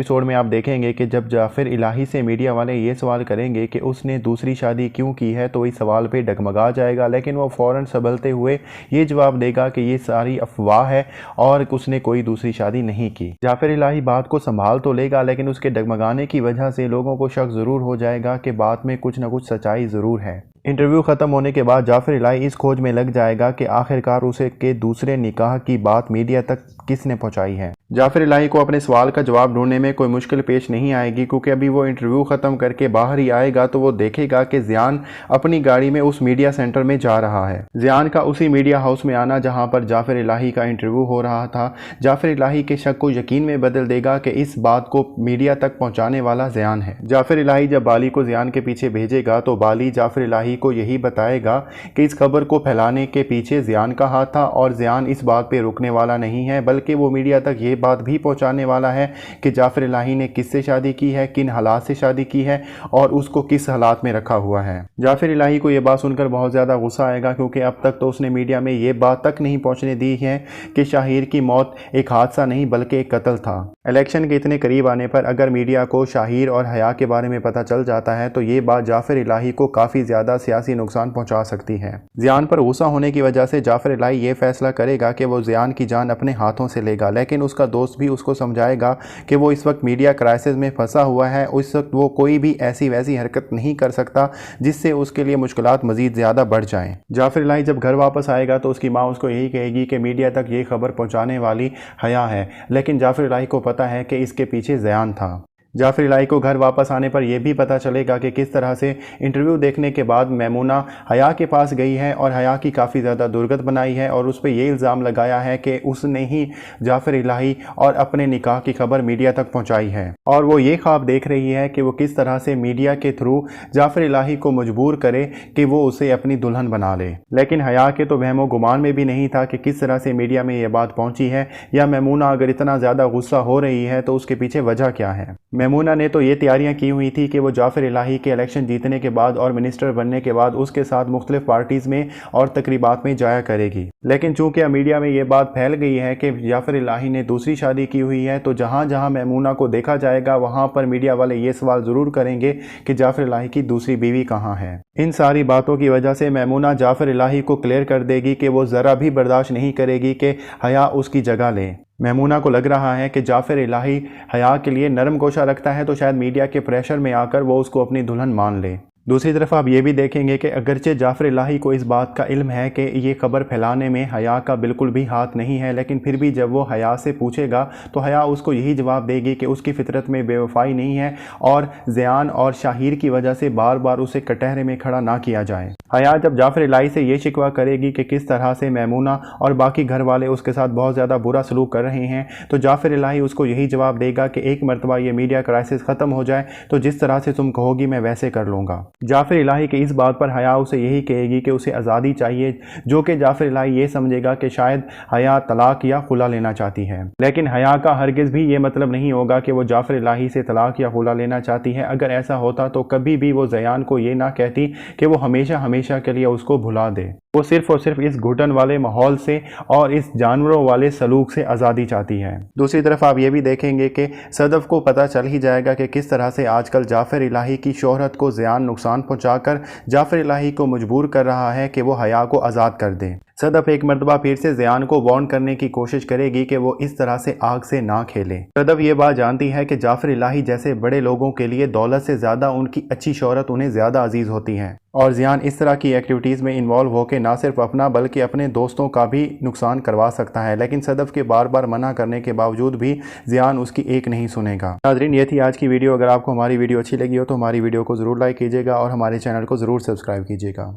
Episode में आप देखेंगे कि जब जाफिर इलाही से मीडिया वाले ये सवाल करेंगे कि उसने दूसरी शादी क्यों की है तो इस सवाल पे डगमगा जाएगा, लेकिन वो फ़ौरन संभलते हुए ये जवाब देगा कि ये सारी अफवाह है और उसने कोई दूसरी शादी नहीं की। जाफिर इलाही बात को संभाल तो लेगा, लेकिन उसके डगमगाने की वजह से लोगों को शक ज़रूर हो जाएगा कि बात में कुछ न कुछ सच्चाई ज़रूर है। इंटरव्यू ख़त्म होने के बाद जाफिर इलाही इस खोज में लग जाएगा कि आखिरकार उसे के दूसरे निकाह की बात मीडिया तक किसने पहुंचाई है। जाफिर इलाही को अपने सवाल का जवाब ढूंढने में कोई मुश्किल पेश नहीं आएगी, क्योंकि अभी वो इंटरव्यू ख़त्म करके बाहर ही आएगा तो वो देखेगा कि ज़ियान अपनी गाड़ी में उस मीडिया सेंटर में जा रहा है। ज़ियान का उसी मीडिया हाउस में आना जहां पर जाफिर इलाही का इंटरव्यू हो रहा था, जाफिर इलाही के शक को यकीन में बदल देगा कि इस बात को मीडिया तक पहुँचाने वाला ज़ियान है। जाफिर इलाही जब बाली को ज़ियान के पीछे भेजेगा तो बाली जाफिर इलाही को यही बताएगा कि इस खबर को फैलाने के पीछे ज़ियान का हाथ था और ज़ियान इस बात पे रुकने वाला नहीं है, बल्कि वो मीडिया तक ये बात भी पहुंचाने वाला है कि जाफिर इलाही ने किससे शादी की है, किन हालात से शादी की है और उसको किस हालात में रखा हुआ है। जाफिर इलाही को यह बात सुनकर बहुत ज़्यादा गुस्सा आएगा, क्योंकि अब तक तो उसने मीडिया में ये बात तक नहीं पहुंचने दी है कि शाहिर की मौत एक हादसा नहीं बल्कि एक कत्ल था। इलेक्शन के इतने करीब आने पर अगर मीडिया को शाहिर और हया के बारे में पता चल जाता है तो ये बात जाफिर इलाही को काफ़ी ज़्यादा सियासी नुकसान पहुंचा सकती है। ज़ियान पर गुस्सा होने की वजह से जाफिर इलाही ये फैसला करेगा कि वो ज़ियान की जान अपने हाथों से लेगा, लेकिन उसका दोस्त भी उसको समझाएगा कि वो इस वक्त मीडिया क्राइसिस में फंसा हुआ है। उस वक्त वो कोई भी ऐसी वैसी हरकत नहीं कर सकता जिससे उसके लिए मुश्किलात मजीद ज़्यादा बढ़ जाएं। जाफिर इलाही जब घर वापस आएगा तो उसकी माँ उसको यही कहेगी कि मीडिया तक ये खबर पहुँचाने वाली हया है, लेकिन जाफिर इलाही को पता है कि इसके पीछे ज़ियान था। जाफिर इलाही को घर वापस आने पर यह भी पता चलेगा कि किस तरह से इंटरव्यू देखने के बाद मैमूना हया के पास गई है और हया की काफ़ी ज़्यादा दुर्गत बनाई है और उस पर यह इल्ज़ाम लगाया है कि उसने ही जाफिर इलाही और अपने निकाह की खबर मीडिया तक पहुंचाई है। और वो ये ख्वाब देख रही है कि वो किस तरह से मीडिया के थ्रू जाफिर इलाही को मजबूर करे कि वो उसे अपनी दुल्हन बना ले। लेकिन हया के तो वहमो गुमान में भी नहीं था कि किस तरह से मीडिया में ये बात पहुँची है, या मैमूना अगर इतना ज़्यादा गुस्सा हो रही है तो उसके पीछे वजह क्या है। मैमूना ने तो ये तैयारियां की हुई थी कि वो जाफिर इलाही के इलेक्शन जीतने के बाद और मिनिस्टर बनने के बाद उसके साथ मुख्तलिफ पार्टीज़ में और तकरीबात में जाया करेगी। लेकिन चूंकि मीडिया में ये बात फैल गई है कि जाफिर इलाही ने दूसरी शादी की हुई है, तो जहां जहां मैमूना को देखा जाएगा वहां पर मीडिया वाले ये सवाल ज़रूर करेंगे कि जाफिर इलाही की दूसरी बीवी कहाँ है। इन सारी बातों की वजह से मैमूना जाफिर इलाही को क्लियर कर देगी कि वो ज़रा भी बर्दाश्त नहीं करेगी कि हया उसकी जगह ले। मैमूना को लग रहा है कि जाफिर इलाही हया के लिए नरम गोशा रखता है, तो शायद मीडिया के प्रेशर में आकर वो उसको अपनी दुल्हन मान ले। दूसरी तरफ आप ये भी देखेंगे कि अगरचे जाफिर इलाही को इस बात का इल्म है कि ये खबर फैलाने में हया का बिल्कुल भी हाथ नहीं है, लेकिन फिर भी जब वो हया से पूछेगा तो हया उसको यही जवाब देगी कि उसकी फितरत में बेवफाई नहीं है और ज़ियान और शाहिर की वजह से बार बार उसे कटहरे में खड़ा ना किया जाए। हया जब जाफिर इलाही से ये शिकवा करेगी कि किस तरह से मैमूना और बाकी घर वाले उसके साथ बहुत ज़्यादा बुरा सलूक कर रहे हैं, तो जाफिर इलाही उसको यही जवाब देगा कि एक मरतबा ये मीडिया क्राइसिस ख़त्म हो जाए तो जिस तरह से तुम कहोगी मैं वैसे कर लूँगा। जाफिर इलाही के इस बात पर हया उसे यही कहेगी कि उसे आज़ादी चाहिए, जो कि जाफिर इलाही ये समझेगा कि शायद हया तलाक या खुला लेना चाहती है। लेकिन हया का हरगिज़ भी ये मतलब नहीं होगा कि वो जाफिर इलाही से तलाक या खुला लेना चाहती है। अगर ऐसा होता तो कभी भी वो ज़ियान को ये ना कहती कि वो हमेशा हमेशा के लिए उसको भुला दे। वो सिर्फ और सिर्फ इस घुटन वाले माहौल से और इस जानवरों वाले सलूक से आज़ादी चाहती है। दूसरी तरफ आप ये भी देखेंगे कि सदफ को पता चल ही जाएगा कि किस तरह से आजकल जाफिर इलाही की शोहरत को ज़ियान नुकसान पहुंचाकर जाफिर इलाही को मजबूर कर रहा है कि वो हया को आज़ाद कर दे। सदफ एक मरतबा फिर से ज़ियान को वार्न करने की कोशिश करेगी कि वो इस तरह से आग से ना खेले। सदफ ये बात जानती है कि जाफिर इलाही जैसे बड़े लोगों के लिए दौलत से ज़्यादा उनकी अच्छी शोहरत उन्हें ज़्यादा अजीज़ होती है, और ज़ियान इस तरह की एक्टिविटीज़ में इन्वॉल्व होकर ना सिर्फ अपना बल्कि अपने दोस्तों का भी नुकसान करवा सकता है। लेकिन सदफ के बार बार मना करने के बावजूद भी ज़ियान उसकी एक नहीं सुनेगा। नाज़रीन, ये थी आज की वीडियो। अगर आपको हमारी वीडियो अच्छी लगी हो तो हमारी वीडियो को ज़रूर लाइक कीजिएगा और हमारे चैनल को ज़रूर सब्सक्राइब कीजिएगा।